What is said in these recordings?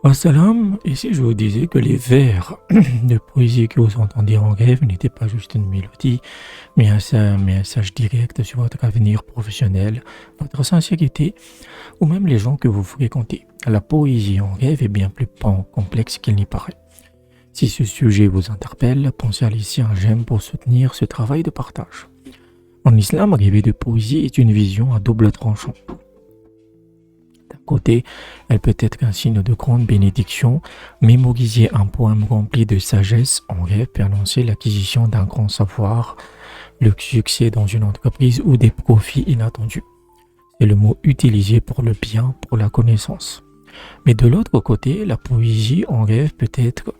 Assalam, ici je vous disais que les vers de poésie que vous entendiez en rêve n'étaient pas juste une mélodie, mais un message direct sur votre avenir professionnel, votre sincérité, ou même les gens que vous fréquentez. La poésie en rêve est bien plus complexe qu'il n'y paraît. Si ce sujet vous interpelle, pensez à laisser un j'aime pour soutenir ce travail de partage. En islam, rêver de poésie est une vision à double tranchant. D'un côté, elle peut être un signe de grande bénédiction. Mémoriser un poème rempli de sagesse en rêve peut annoncer l'acquisition d'un grand savoir, le succès dans une entreprise ou des profits inattendus. C'est le mot utilisé pour le bien, pour la connaissance. Mais de l'autre côté, la poésie en rêve peut être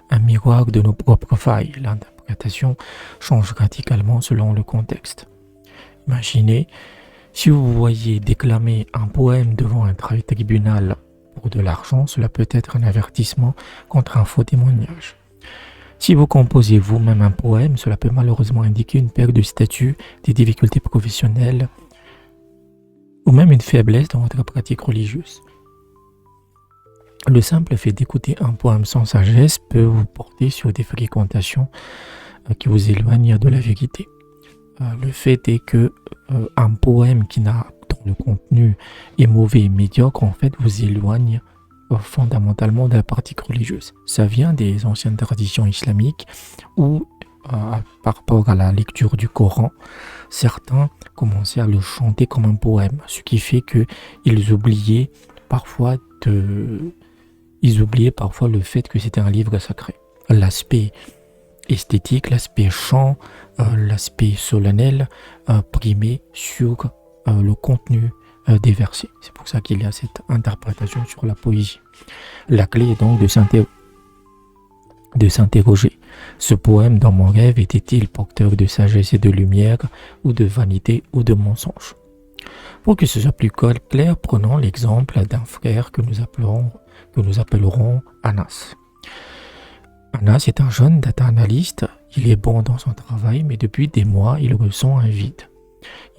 un miroir de nos propres failles. L'interprétation change radicalement selon le contexte. Imaginez, si vous voyez déclamer un poème devant un tribunal pour de l'argent, cela peut être un avertissement contre un faux témoignage. Si vous composez vous-même un poème, cela peut malheureusement indiquer une perte de statut, des difficultés professionnelles ou même une faiblesse dans votre pratique religieuse. Le simple fait d'écouter un poème sans sagesse peut vous porter sur des fréquentations qui vous éloignent de la vérité. Le fait est que un poème dont le contenu est mauvais et médiocre, en fait, vous éloigne fondamentalement de la pratique religieuse. Ça vient des anciennes traditions islamiques où, par rapport à la lecture du Coran, certains commençaient à le chanter comme un poème, ce qui fait qu'ils oubliaient parfois le fait que c'était un livre sacré. L'aspect esthétique, l'aspect chant, l'aspect solennel primé sur le contenu des versets. C'est pour ça qu'il y a cette interprétation sur la poésie. La clé est donc de s'interroger. Ce poème dans mon rêve était-il porteur de sagesse et de lumière, ou de vanité ou de mensonge? Pour que ce soit plus clair, prenons l'exemple d'un frère que nous appellerons Anas. Anas est un jeune data analyst, il est bon dans son travail, mais depuis des mois, il ressent un vide.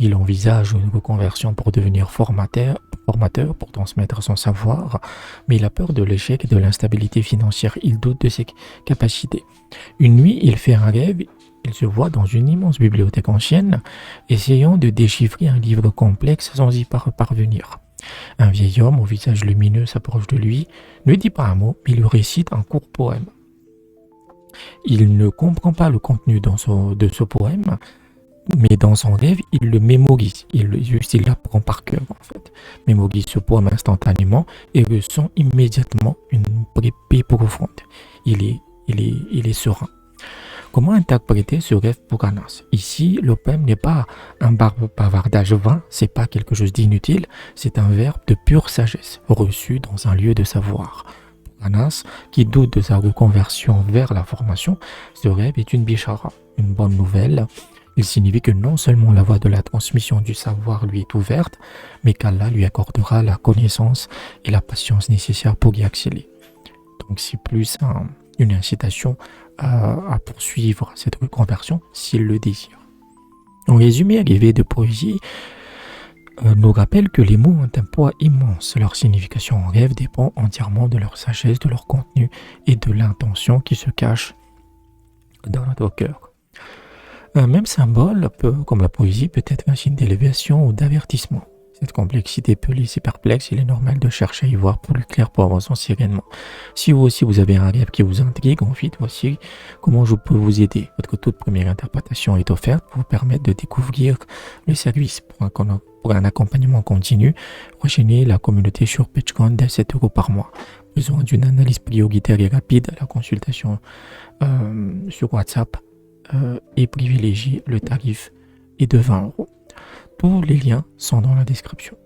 Il envisage une reconversion pour devenir formateur, pour transmettre son savoir, mais il a peur de l'échec et de l'instabilité financière, il doute de ses capacités. Une nuit, il fait un rêve, il se voit dans une immense bibliothèque ancienne, essayant de déchiffrer un livre complexe sans y parvenir. Un vieil homme au visage lumineux s'approche de lui, ne dit pas un mot, mais lui récite un court poème. Il ne comprend pas le contenu de ce poème, mais dans son rêve, il le mémorise. Il l'apprend par cœur, en fait. Mémorise ce poème instantanément et ressent immédiatement une paix profonde. Il est serein. Comment interpréter ce rêve pour Anas? Ici, le poème n'est pas un bavardage vain, c'est pas quelque chose d'inutile, c'est un verbe de pure sagesse, reçu dans un lieu de savoir. Anas, qui doute de sa reconversion vers la formation, ce rêve est une bishara, une bonne nouvelle. Il signifie que non seulement la voie de la transmission du savoir lui est ouverte, mais qu'Allah lui accordera la connaissance et la patience nécessaires pour y accéder. Donc c'est plus une incitation à poursuivre cette reconversion s'il le désire. En résumé, rêver de poésie nous rappelle que les mots ont un poids immense. Leur signification en rêve dépend entièrement de leur sagesse, de leur contenu et de l'intention qui se cache dans notre cœur. Un même symbole, comme la poésie, peut être un signe d'élévation ou d'avertissement. Cette complexité peut laisser perplexe, il est normal de chercher à y voir plus clair pour avancer sereinement. Si vous aussi vous avez un rêve qui vous intrigue, ensuite voici comment je peux vous aider. Votre toute première interprétation est offerte pour vous permettre de découvrir le service. Pour un accompagnement continu, rejoignez la communauté sur Patreon dès 7 € par mois. Besoin d'une analyse prioritaire et rapide, la consultation sur WhatsApp et privilégiez le tarif est de 20 €. Tous les liens sont dans la description.